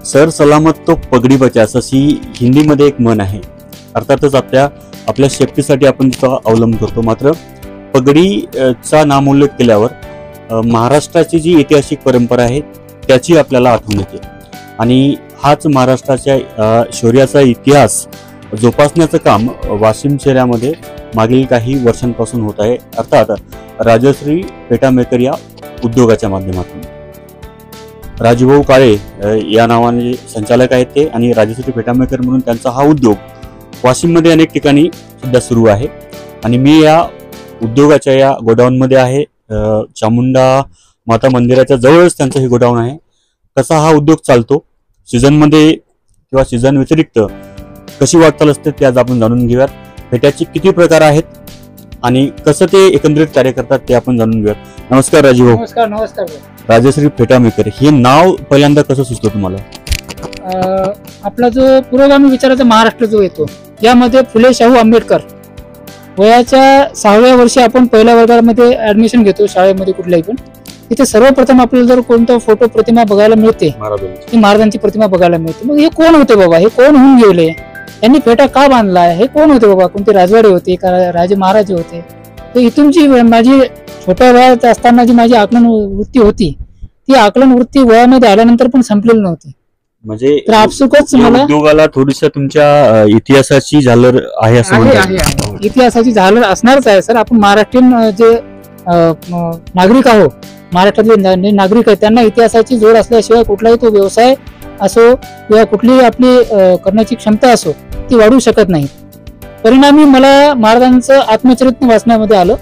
Sir सलामत तो पगडी बचास अशी हिंदीमध्ये एक म्हण आहे. अर्थातच आपल्या सेफ्टीसाठी आपण तिचा अवलंब करतो. मात्र पगडीचा नामोल्लेख केल्यावर महाराष्ट्राची जी ऐतिहासिक परंपरा आहे त्याची आपल्याला आठवण येते आणि हाच महाराष्ट्राच्या शौर्याचा इतिहास जोपासण्याचं काम वाशिम शहरामध्ये मागील काही वर्षांपासून होत आहे. अर्थात राजश्री फेटा मेकर या उद्योगाच्या माध्यमातून. राजूभाऊ काळे या नावाने संचालक आहेत ते आणि राजश्री फेटा मेकर म्हणून त्यांचा हा उद्योग वाशिममध्ये अनेक ठिकाणी सुद्धा सुरू आहे. आणि मी या उद्योगाच्या या गोडाऊनमध्ये आहे. चामुंडा माता मंदिराच्या जवळच त्यांचं हे गोडाऊन आहे. कसा हा उद्योग चालतो, सीझनमध्ये किंवा सीझन व्यतिरिक्त कशी वाटचाल असते ते आज आपण जाणून घेऊयात. फेट्याचे किती प्रकार आहेत आणि कसं ते एकंदरीत कार्य करतात ते आपण जाणून घेऊयात. नमस्कार राजूभाऊ. नमस्कार. नमस्कार. राजश्री फेटा मेकर हे नाव पहिल्यांदा कसं सुचलं तुम्हाला? आपला जो पुरोगामी विचाराचा महाराष्ट्र जो येतो यामध्ये फुले शाहू आंबेडकर वयाच्या 6व्या वर्षी आपण पहिल्या वर्गामध्ये ऍडमिशन घेतो शाळेमध्ये कुठल्याही पण. तिथे सर्वप्रथम आपल्याला जर कोणता फोटो प्रतिमा बघायला मिळते ती महाराजांची प्रतिमा बघायला मिळते. मग हे कोण होते बाबा, हे कोण होऊन गेले, यांनी फेटा का बांधला, हे कोण होते बाबा, कोणते राजवाडे होते का राजे महाराजे होते. तर इथून जी माझी छोट्या वयात असताना जी माझी आकलन वृत्ती होती ती आकलन वृत्ती वयामध्ये आल्यानंतर पण संपलेली नव्हती. म्हणजे तर आपसुकच मला उद्योगाला थोडीशी तुमच्या इतिहासाची झालर आहे असं म्हणतात. इतिहासाची झालर असणारच आहे सर. आपण महाराष्ट्रीयन जे नागरिक आहोत, महाराष्ट्रातले नागरिक आहेत, त्यांना इतिहासाची जोड असल्याशिवाय कुठलाही तो व्यवसाय असो किंवा कुठलीही आपली करण्याची क्षमता असो ती वाढू शकत नाही. परिणामी मला महाराजांचं आत्मचरित्र वाचण्यामध्ये आलं.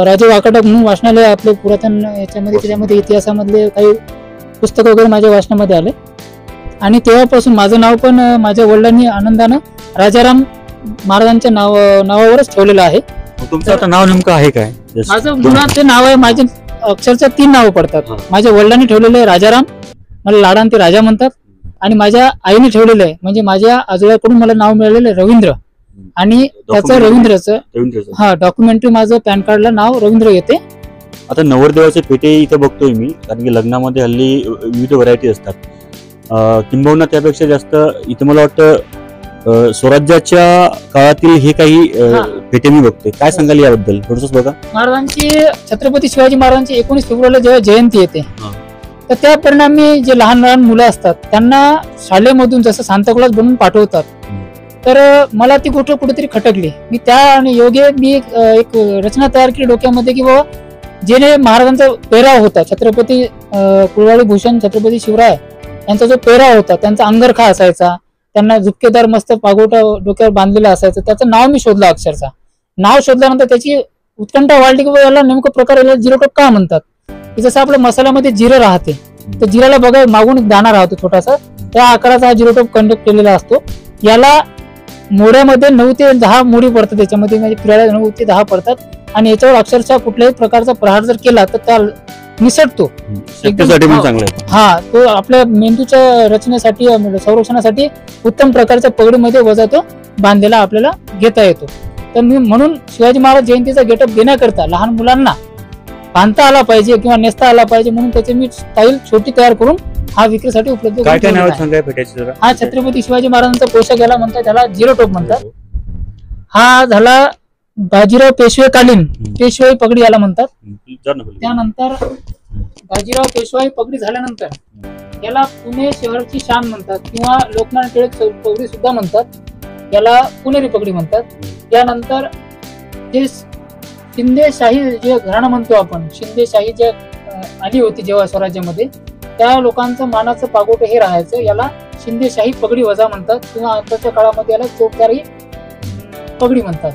राजे वाकाटक म्हणून वाचनालय आपले पुरातन याच्यामध्ये त्याच्यामध्ये इतिहासामधले काही पुस्तक वगैरे माझ्या वाचनामध्ये आले आणि तेव्हापासून माझं नाव पण माझ्या वडिलांनी आनंदानं राजाराम महाराजांच्या नावावरच ठेवलेलं आहे. तुमचं आता नाव नेमकं आहे काय? माझं मुळात ते नाव आहे. माझे अक्षरशः 3 नावं पडतात. माझ्या वडिलांनी ठेवलेलं आहे राजाराम, मला लाडान ते राजा म्हणतात. आणि माझ्या आईने ठेवलेलं आहे म्हणजे माझ्या आजोबाकडून मला नाव मिळालेलं आहे रवींद्र. आणि त्याचं रवींद्रचं डॉक्युमेंटरी माझं पॅन कार्डला नाव रवींद्र येते. आता नवरदेवाचे पेटे इथं बघतोय मी, कारण की लग्नामध्ये हल्ली विविध व्हरायटी असतात. किंबहुना त्यापेक्षा जास्त इथं मला वाटतं स्वराज्याच्या काळातील हे काही पेटे मी बघतोय. काय सांगाल याबद्दल थोडंसं बघा. महाराजांची छत्रपती शिवाजी महाराजांची 19 फेब्रुवारीला जेव्हा जयंती येते तर त्या परिणामी जे लहान लहान मुलं असतात त्यांना शाळेमधून जसं सांताक्लॉज बनवून पाठवतात. तर मला ती कुठेतरी खटकली. मी त्या योगे मी एक रचना तयार केली डोक्यामध्ये की बाबा जेणे महाराजांचा पेहराव होता, छत्रपती कुळवाडी भूषण छत्रपती शिवराय यांचा जो पेहराव होता, त्यांचा अंगरखा असायचा, त्यांना झुपकेदार मस्त पागोटा डोक्यावर बांधलेला असायचं, त्याचं नाव मी शोधलं. अक्षरशः नाव शोधल्यानंतर त्याची उत्कंठा वाढली की याला नेमकं प्रकार याला जिरोटोप का म्हणतात. जसं आपल्या मसाल्यामध्ये जिरं राहते तर जिराला बघा मागून एक दाणा राहतो छोटासा, त्या आकाराचा हा जिरोटोप कंडक्ट केलेला असतो. याला मोड्यामध्ये 9 ते 10 मोडी पडतात. त्याच्यामध्ये म्हणजे फिरायला 9 ते 10 पडतात आणि याच्यावर अक्षरशः कुठल्याही प्रकारचा प्रहार जर केला तर त्या निसटतो. हा, तो आपल्या मेंदूच्या रचनेसाठी संरक्षणासाठी उत्तम प्रकारच्या पगडीमध्ये वजा तो बांधलेला आपल्याला घेता येतो. तर मी म्हणून शिवाजी महाराज जयंतीचा गेटअप देण्याकरता लहान मुलांना बांधता आला पाहिजे किंवा नेसता आला पाहिजे म्हणून त्याची मी स्टाईल छोटी तयार करून हा विक्रीसाठी उपलब्ध. हा छत्रपती शिवाजी महाराजांचा पोशाख याला म्हणतात, त्याला जिरोटोप म्हणतात. हा झाला बाजीराव पेशवेकालीन पेशवाई पगडी याला म्हणतात. त्यानंतर बाजीराव पेशवाई पगडी झाल्यानंतर याला पुणे शहराची शान म्हणतात किंवा लोकमान्य टिळक पगडी सुद्धा म्हणतात. याला पुणेरी पगडी म्हणतात. त्यानंतर जे शिंदेशाही जे घराणं म्हणतो आपण, शिंदेशाही जे आली होती जेव्हा स्वराज्यामध्ये, त्या लोकांचं मानाचं पागोट हे राहायचं. याला शिंदेशाही पगडी वजा म्हणतात किंवा आताच्या काळामध्ये याला चौकदारी पगडी म्हणतात.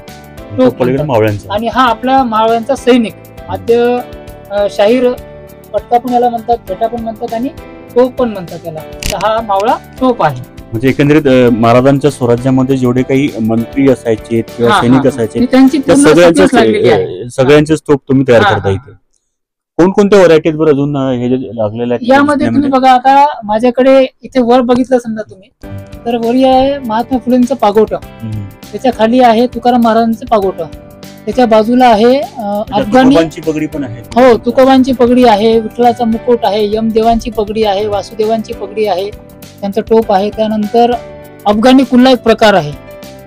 आणि हा आपल्या मावळ्यांचा सैनिक आद्य शाहीर पटका पण याला म्हणतात, फेटा पण म्हणतात आणि टोप पण म्हणतात त्याला. हा मावळा टोप आहे. म्हणजे एकंदरीत महाराजांच्या स्वराज्यामध्ये जेवढे काही मंत्री असायचे किंवा सैनिक असायचे सगळ्यांचे स्तूप तुम्ही तयार करता. इथे कोणकोणत्या व्हरायटीज वर अजून हे जे लागलेले आहेत यामध्ये तुम्ही बघा. आता माझ्याकडे इथे वर बघितलं समजा तुम्ही तर वरी आहे महात्मा फुलेंचं पागोट, त्याच्या खाली आहे तुकाराम महाराजांचं पागोट, त्याच्या बाजूला आहे अफगाणी पगडी पण आहे. हो, तुकोबांची पगडी आहे, विठ्ठलाचा मुकुट आहे, यमदेवांची पगडी आहे, वासुदेवांची पगडी आहे, त्यांचं टोप आहे. त्यानंतर अफगाणी कुल्ला एक प्रकार आहे.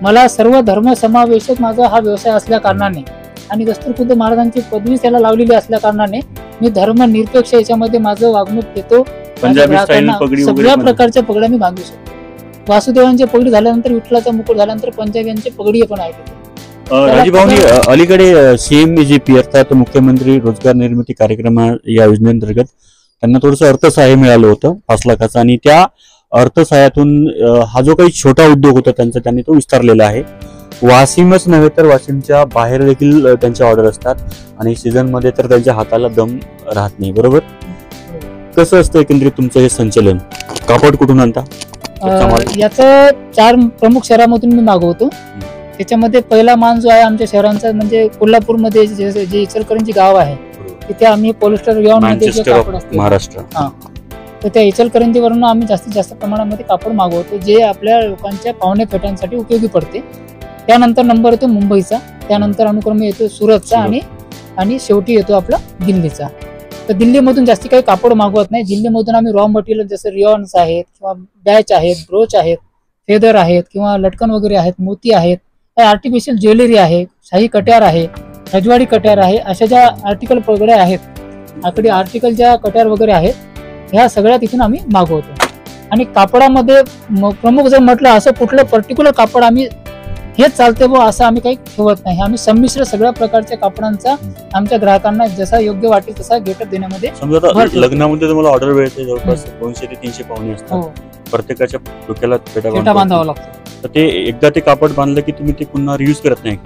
मला सर्व धर्म समावेशक माझा हा व्यवसाय असल्या कारणाने आणि दस्तूर खुद्द महाराजांची पदवी त्याला लावलेली असल्या कारणाने मी धर्मनिरपेक्ष याच्यामध्ये माझं वागणूक देतो. पंजाबी स्टाईल पगडी सगळ्या प्रकारच्या पगड्या मी बांधू शकतो. वासुदेवांची पगडी झाल्यानंतर, विठ्ठलाचा मुकुट झाल्यानंतर पंजाबीयांची पगडी पण आहे. राजीभाऊनी अलीकडे CMEGP अर्थात मुख्यमंत्री रोजगार निर्मिती कार्यक्रम या योजनेअंतर्गत त्यांना थोडंसं अर्थसहाय्य मिळालं होतं 5 लाखाचं, आणि त्या अर्थसहाय्यातून हा जो काही छोटा उद्योग होता त्यांचा त्यांनी तो विस्तारलेला आहे. वाशिमच नव्हे तर वाशिमच्या बाहेर देखील त्यांच्या ऑर्डर असतात आणि सीझन मध्ये तर त्यांच्या हाताला दम राहत नाही. बरोबर? कसं असतं एकंदरीत तुमचं हे संचलन? कापड कुठून आणता? याचं 4 प्रमुख शहरामधून मी मागवतो. त्याच्यामध्ये पहिला मान जो आहे आमच्या शहरांचा म्हणजे कोल्हापूरमध्ये जे इचलकरंजी गाव आहे तिथे आम्ही पॉलिस्टर मध्ये जे कापड असते महाराष्ट्र, तर त्या इचलकरंजीवरून आम्ही जास्तीत जास्त प्रमाणामध्ये कापड मागवतो जे आपल्या लोकांच्या पाहुणे फेट्यांसाठी उपयोगी पडते. त्यानंतर नंबर येतो मुंबईचा, त्यानंतर अनुक्रमे येतो सुरतचा आणि शेवटी येतो आपला दिल्लीचा. तर दिल्लीमधून जास्ती काही कापड मागवत नाही. दिल्लीमधून आम्ही रॉ मटेरियल जसं रिऑन्स आहेत किंवा बॅच आहेत, ब्रोच आहेत, फेदर आहेत किंवा लटकन वगैरे आहेत, मोती आहेत, आर्टिफिशियल ज्वेलरी आहे, शाही कट्यार आहे, रजवाडी कट्यार आहे, अशा ज्या आर्टिकल पगड्या आहेत, आकडे आर्टिकल ज्या कट्यार वगैरे आहेत, ह्या सगळ्या तिथून आम्ही मागवतो. आणि कापडामध्ये प्रमुख जर म्हटलं असं कुठलं पर्टिक्युलर कापड आम्ही हेच चालते असं आम्ही काही ठेवत नाही. आम्ही संमिश्र सगळ्या प्रकारच्या कापडांचा आमच्या ग्राहकांना जसा योग्य वाटेल तसा गेटअप देण्यामध्ये. समजा लग्नामध्ये तुम्हाला ऑर्डर वेळेचे जवळपास 200 ते 300 पाहुणे असतात, प्रत्येकाच्या डोक्याला फेटा बांधावा लागतो. तर ते एकदा ते कापड बांधलं की तुम्ही ते पुन्हा रियूज करत नाही?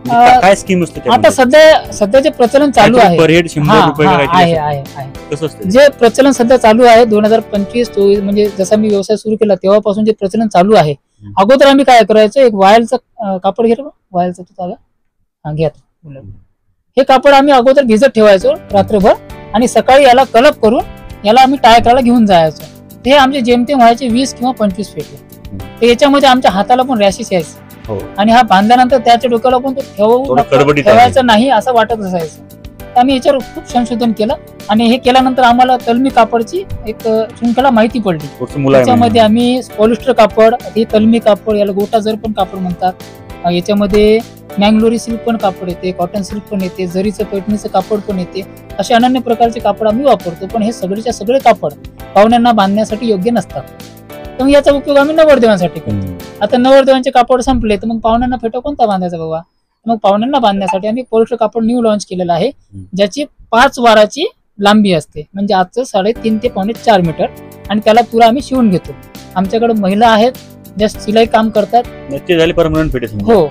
काय स्कीम असते? आता सध्या जे प्रचलन चालू आहे पर हेड 100 रुपये आहे. कसं असतं जे प्रचलन सध्या चालू आहे 2025-24 म्हणजे जसा मी व्यवसाय सुरू केला तेव्हापासून जे प्रचलन चालू आहे. अगोदर आम्ही काय करायचो, एक वायलचं कापड घेतो, वायलचं घ्या, हे कापड आम्ही अगोदर भिजत ठेवायचो रात्रभर आणि सकाळी याला कलप करून याला आम्ही टाय करायला घेऊन जायचो. ते आमचे जेमतेम व्हायचे 20 किंवा 25 फेटे. तर याच्यामध्ये आमच्या हाताला पण रॅशेस यायचे आणि हा बांधल्यानंतर त्याच्या डोक्याला पण तो ठेवायचा नाही असं वाटत असायचं. तर आम्ही याच्यावर खूप संशोधन केलं आणि हे केल्यानंतर आम्हाला तलमी कापडची एक शृंखला माहिती पडली. त्याच्यामध्ये आम्ही पॉलिस्टर कापड, हे तलमी कापड, याला गोटा जर पण कापड म्हणतात, याच्यामध्ये मँगलोरी सिल्क पण कापड येते, कॉटन सिल्क पण येते, जरीचं पैठणीचं कापड पण येते, असे अनन्य प्रकारचे कापड आम्ही वापरतो. पण हे सगळेच्या सगळे कापड पाहुण्यांना बांधण्यासाठी योग्य नसतात. तर मग याचा उपयोग आम्ही नवरदेवांसाठी करतो. आता नवरदेवांचे कापड संपले तर मग पाहुण्यांना फेटा कोणता बांधायचा बाबा? मग पाहुण्यांना बांधण्यासाठी आम्ही पॉलिस्टर कापड न्यू लॉन्च केलेलं आहे, ज्याची 5 वाराची लांबी असते, म्हणजे आजचं 3.5 ते 4 मीटर, आणि त्याला तुला आम्ही शिवून घेतो. आमच्याकडे महिला आहेत ज्या सिलाई काम करतात. परमनंट फेटे? हो.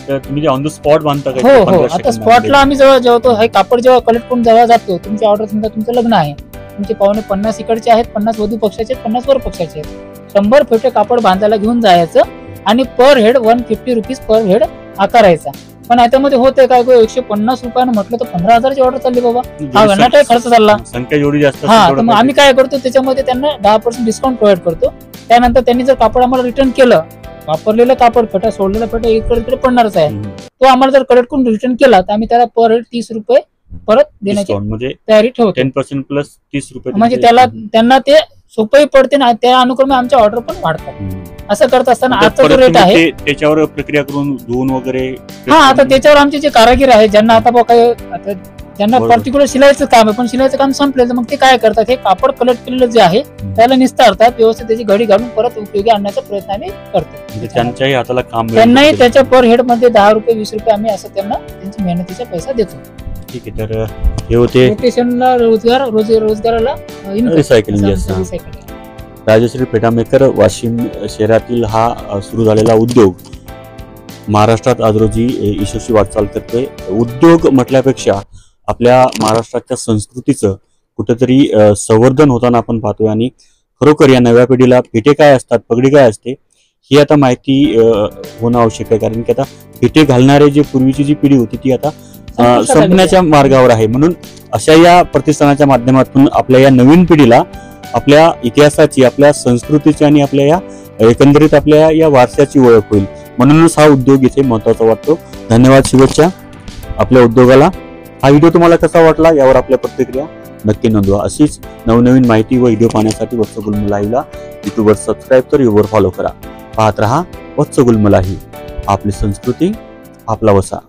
तुम्ही ऑन द स्पॉट बांधता? हो. आता स्पॉटला आम्ही जेव्हा हे कापड जेव्हा कलेक्ट करून जेव्हा जातो, तुमची ऑर्डर समजा तुमचं लग्न आहे, तुमचे पाहुणे 50 इकडचे आहेत, 50 वधू पक्षाचे आहेत, 50 वर पक्षाचे आहेत, 100 फेटे कापड बांधायला घेऊन जायचं आणि पर हेड 150 रुपीज पर हेड आकारायचा. पण याच्यामध्ये होते काय 150 रुपयानं म्हटलं तर 15,000ची ऑर्डर चालली बाबा, हा घनाटा खर्च चालला. संख्या जेवढी जास्त तर मग आम्ही काय करतो, त्याच्यामध्ये त्यांना 10% डिस्काउंट प्रोव्हाइड करतो. त्यानंतर त्यांनी जर कापड आम्हाला रिटर्न केलं, वापरलेलं कापड फेटा सोडलेला फेटा इकडे पडणारच आहे, तो आम्हाला जर कलेक्ट करून रिटर्न केला तर आम्ही त्याला पर हेड 30 रुपये परत देण्याची तयारी ठेवतो. 10% प्लस 30 रुपये, म्हणजे त्यांना ते सोपंही पडते ना, त्या अनुक्रमे आमच्या ऑर्डर पण वाढतात. असं करत असताना आजचा जो रेट आहे त्याच्यावर प्रक्रिया करून धुवून वगैरे, आता त्याच्यावर आमचे जे कारागीर आहेत ज्यांना आता काय ज्यांना पर्टिक्युलर शिलाईचं काम आहे, पण शिलाईचं काम संपलं तर मग ते काय करतात, हे कापड कलेक्ट केलेलं जे आहे त्याला निस्तारतात, व्यवस्थित त्याची घडी घालून परत उपयोगी आणण्याचा प्रयत्न आम्ही करतो. त्यांच्याही हाताला काम, त्यांनाही त्याच्या पर हेड मध्ये 10 रुपये 20 रुपये आम्ही असं त्यांना त्यांची मेहनतीचा पैसा देतो. ठीक आहे. तर हे होते लोकेशनला रोजगाराला रिसायकलिंग. राजश्री फेटामेकर वाशिम शहरातील हा सुरू झालेला उद्योग महाराष्ट्रात आज रोजी यशस्वी वाटचाल करतोय. उद्योग म्हटल्यापेक्षा आपल्या महाराष्ट्राच्या संस्कृतीचं कुठेतरी संवर्धन होताना आपण पाहतोय आणि खरोखर या नव्या पिढीला फेटे काय असतात, पगडी काय असते ही आता माहिती होणं आवश्यक आहे. कारण की आता फेटे घालणारे जे पूर्वीची जी पिढी होती ती आता संपण्याच्या मार्गावर आहे. म्हणून अशा या प्रतिष्ठानाच्या माध्यमातून आपल्या या नवीन पिढीला आपल्या इतिहासाची, आपल्या संस्कृतीची आणि आपल्या या एकंदरीत आपल्या या वारशाची ओळख होईल. म्हणूनच हा उद्योग इथे महत्वाचा वाटतो. धन्यवाद, शुभेच्छा आपल्या उद्योगाला. हा व्हिडिओ तुम्हाला कसा वाटला यावर आपल्या प्रतिक्रिया नक्की नोंदवा. अशीच नवनवीन माहिती व व्हिडिओ पाहण्यासाठी वत्स गुलमलाहीला यूट्यूबवर सबस्क्राईब कर, युट्यूबवर फॉलो करा. पाहत रहा वत्स गुलमलाही, आपली संस्कृती आपला वसा.